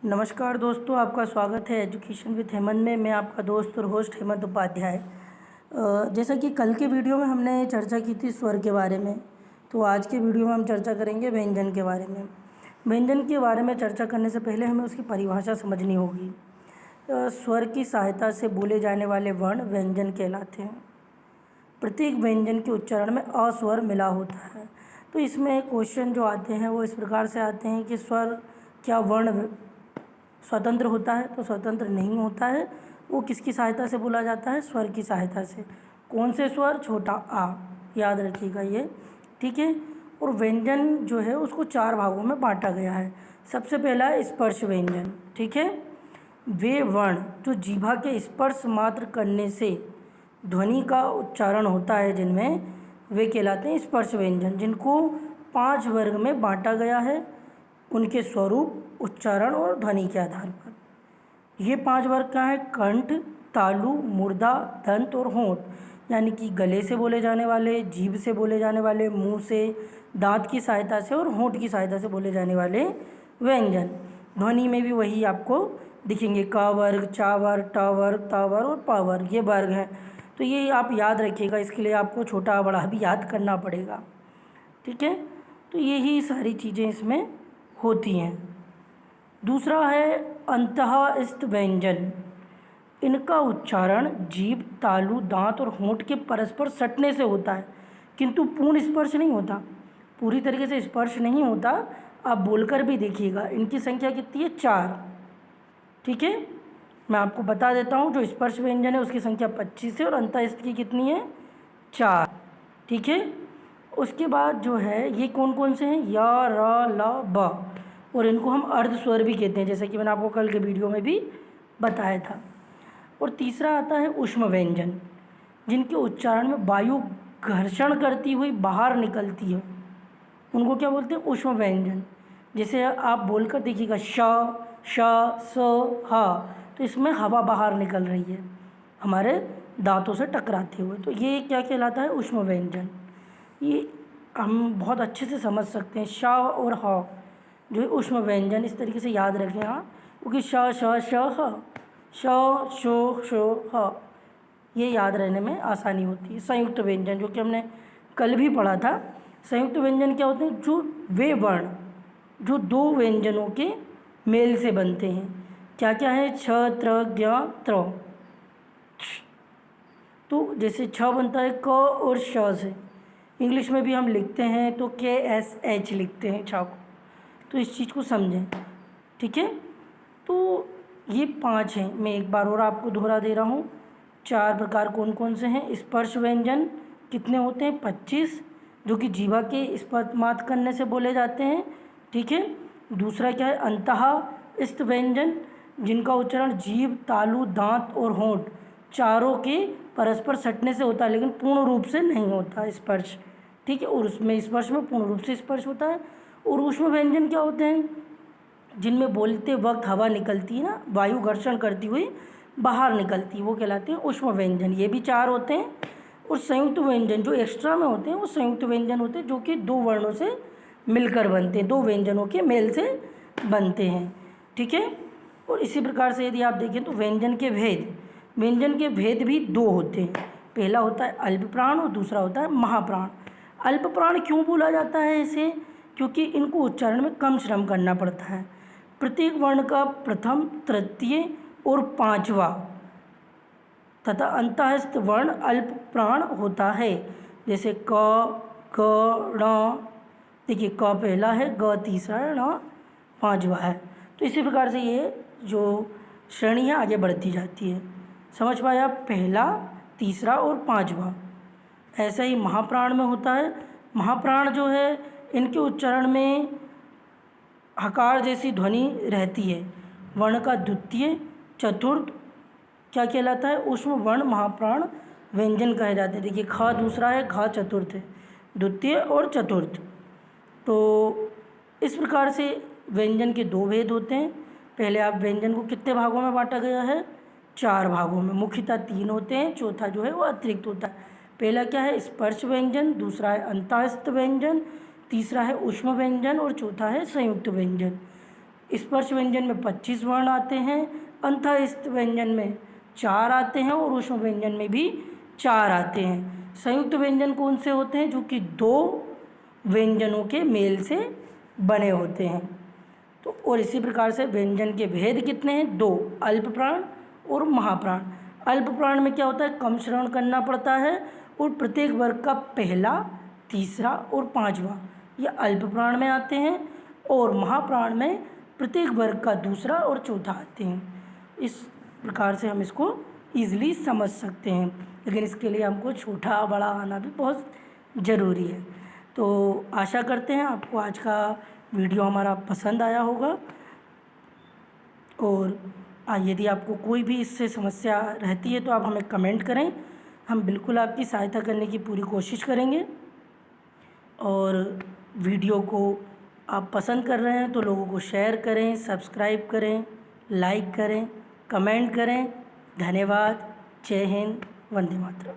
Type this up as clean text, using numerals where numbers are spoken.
नमस्कार दोस्तों, आपका स्वागत है एजुकेशन विद हेमंत में। मैं आपका दोस्त और होस्ट हेमंत उपाध्याय। जैसा कि कल के वीडियो में हमने चर्चा की थी स्वर के बारे में, तो आज के वीडियो में हम चर्चा करेंगे व्यंजन के बारे में। व्यंजन के बारे में चर्चा करने से पहले हमें उसकी परिभाषा समझनी होगी। स्वर की सहायता से बोले जाने वाले वर्ण व्यंजन कहलाते हैं। प्रत्येक व्यंजन के उच्चारण में अ स्वर मिला होता है। तो इसमें क्वेश्चन जो आते हैं वो इस प्रकार से आते हैं कि स्वर क्या वर्ण स्वतंत्र होता है? तो स्वतंत्र नहीं होता है। वो किसकी सहायता से बोला जाता है? स्वर की सहायता से। कौन से स्वर? छोटा आ, याद रखिएगा ये, ठीक है। और व्यंजन जो है उसको 4 भागों में बांटा गया है। सबसे पहला है स्पर्श व्यंजन, ठीक है। वे वर्ण जो जीभा के स्पर्श मात्र करने से ध्वनि का उच्चारण होता है, जिनमें वे कहलाते हैं स्पर्श व्यंजन, जिनको 5 वर्ग में बांटा गया है उनके स्वरूप, उच्चारण और ध्वनि के आधार पर। ये 5 वर्ग क्या है? कंठ, तालु, मुर्दा, दंत और होंठ। यानी कि गले से बोले जाने वाले, जीभ से बोले जाने वाले, मुंह से, दांत की सहायता से और होंठ की सहायता से बोले जाने वाले व्यंजन। ध्वनि में भी वही आपको दिखेंगे, क वर्ग, चा वर्ग, ट वर्ग, त वर्ग और प वर्ग, ये वर्ग हैं। तो ये आप याद रखिएगा, इसके लिए आपको छोटा बड़ा भी याद करना पड़ेगा, ठीक है। तो यही सारी चीज़ें इसमें होती हैं। दूसरा है अंतःस्थ व्यंजन। इनका उच्चारण जीभ, तालु, दांत और होंठ के परस्पर सटने से होता है, किंतु पूर्ण स्पर्श नहीं होता, पूरी तरीके से स्पर्श नहीं होता। आप बोलकर भी देखिएगा। इनकी संख्या कितनी है? 4, ठीक है। मैं आपको बता देता हूँ, जो स्पर्श व्यंजन है उसकी संख्या 25 है और अंतःस्थ की कितनी है? 4, ठीक है। उसके बाद जो है ये कौन कौन से हैं? य, र, ल, ब, और इनको हम अर्ध स्वर भी कहते हैं, जैसे कि मैंने आपको कल के वीडियो में भी बताया था। और तीसरा आता है ऊष्म व्यंजन, जिनके उच्चारण में वायु घर्षण करती हुई बाहर निकलती है, उनको क्या बोलते हैं? ऊष्म व्यंजन। जैसे आप बोलकर देखिएगा श, श, स, ह, तो इसमें हवा बाहर निकल रही है हमारे दांतों से टकराते हुए, तो ये क्या कहलाता है? ऊष्म व्यंजन। ये हम बहुत अच्छे से समझ सकते हैं। श और ह जो है ऊष्म व्यंजन, इस तरीके से याद रखें हाँ, क्योंकि श, श, श, ह, श, शो, शो, ह, ये याद रहने में आसानी होती है। संयुक्त व्यंजन, जो कि हमने कल भी पढ़ा था। संयुक्त व्यंजन क्या होते हैं? जो वे वर्ण जो 2 व्यंजनों के मेल से बनते हैं। क्या क्या है? छ, त्र, ज्ञ, त्र। तो जैसे छ बनता है क और श से, इंग्लिश में भी हम लिखते हैं तो KSH लिखते हैं छ को, तो इस चीज़ को समझें, ठीक है। तो ये 5 हैं। मैं एक बार और आपको दोहरा दे रहा हूँ। 4 प्रकार कौन कौन से हैं? स्पर्श व्यंजन कितने होते हैं? 25, जो कि जीवा के स्पर्श मात्र करने से बोले जाते हैं, ठीक है। दूसरा क्या है? अंतःस्थ व्यंजन, जिनका उच्चारण जीभ, तालु, दांत और होंठ चारों के परस्पर सटने से होता है, लेकिन पूर्ण रूप से नहीं होता स्पर्श, ठीक है। और उसमें स्पर्श में पूर्ण रूप से स्पर्श होता है। और ऊष्म व्यंजन क्या होते हैं? जिनमें बोलते वक्त हवा निकलती है ना, वायु घर्षण करती हुई बाहर निकलती है, वो कहलाते हैं ऊष्म व्यंजन। ये भी 4 होते हैं। और संयुक्त व्यंजन जो एक्स्ट्रा में होते हैं, वो संयुक्त व्यंजन होते हैं, जो कि 2 वर्णों से मिलकर बनते हैं, 2 व्यंजनों के मेल से बनते हैं, ठीक है। और इसी प्रकार से यदि आप देखें तो व्यंजन के भेद भी 2 होते हैं। पहला होता है अल्प प्राण और दूसरा होता है महाप्राण। अल्प प्राण क्यों बोला जाता है इसे? क्योंकि इनको उच्चारण में कम श्रम करना पड़ता है। प्रत्येक वर्ण का प्रथम, तृतीय और 5वां तथा अंतःस्थ वर्ण अल्प प्राण होता है। जैसे क, ग, ण, देखिए क पहला है, ग तीसरा है, ण 5वां है। तो इसी प्रकार से ये जो श्रेणी है आगे बढ़ती जाती है। समझ पाए आप? पहला, तीसरा और 5वां। ऐसा ही महाप्राण में होता है। महाप्राण जो है, इनके उच्चारण में हकार जैसी ध्वनि रहती है। वर्ण का द्वितीय, चतुर्थ क्या कहलाता है? ऊष्म वर्ण महाप्राण व्यंजन कहे जाते हैं। देखिए ख दूसरा है, घ चतुर्थ है, द्वितीय और चतुर्थ। तो इस प्रकार से व्यंजन के 2 भेद होते हैं। पहले आप व्यंजन को कितने भागों में बांटा गया है? 4 भागों में। मुख्यतः 3 होते हैं, चौथा जो है वो अतिरिक्त होता है। पहला क्या है? स्पर्श व्यंजन, दूसरा है अंतःस्थ व्यंजन, तीसरा है ऊष्म व्यंजन और चौथा है संयुक्त व्यंजन। स्पर्श व्यंजन में 25 वर्ण आते हैं, अंतःस्थ व्यंजन में 4 आते हैं और ऊष्म व्यंजन में भी 4 आते हैं। संयुक्त व्यंजन कौन से होते हैं? जो कि 2 व्यंजनों के मेल से बने होते हैं। तो और इसी प्रकार से व्यंजन के भेद कितने हैं? 2, अल्प प्राण और महाप्राण। अल्प प्राण में क्या होता है? कम श्रवण करना पड़ता है और प्रत्येक वर्ग का पहला, तीसरा और पांचवा ये अल्प प्राण में आते हैं और महाप्राण में प्रत्येक वर्ग का दूसरा और चौथा आते हैं। इस प्रकार से हम इसको ईजिली समझ सकते हैं, लेकिन इसके लिए हमको छोटा बड़ा आना भी बहुत ज़रूरी है। तो आशा करते हैं आपको आज का वीडियो हमारा पसंद आया होगा, और यदि आपको कोई भी इससे समस्या रहती है तो आप हमें कमेंट करें, हम बिल्कुल आपकी सहायता करने की पूरी कोशिश करेंगे। और वीडियो को आप पसंद कर रहे हैं तो लोगों को शेयर करें, सब्सक्राइब करें, लाइक करें, कमेंट करें। धन्यवाद। जय हिंद। वंदे मातरम।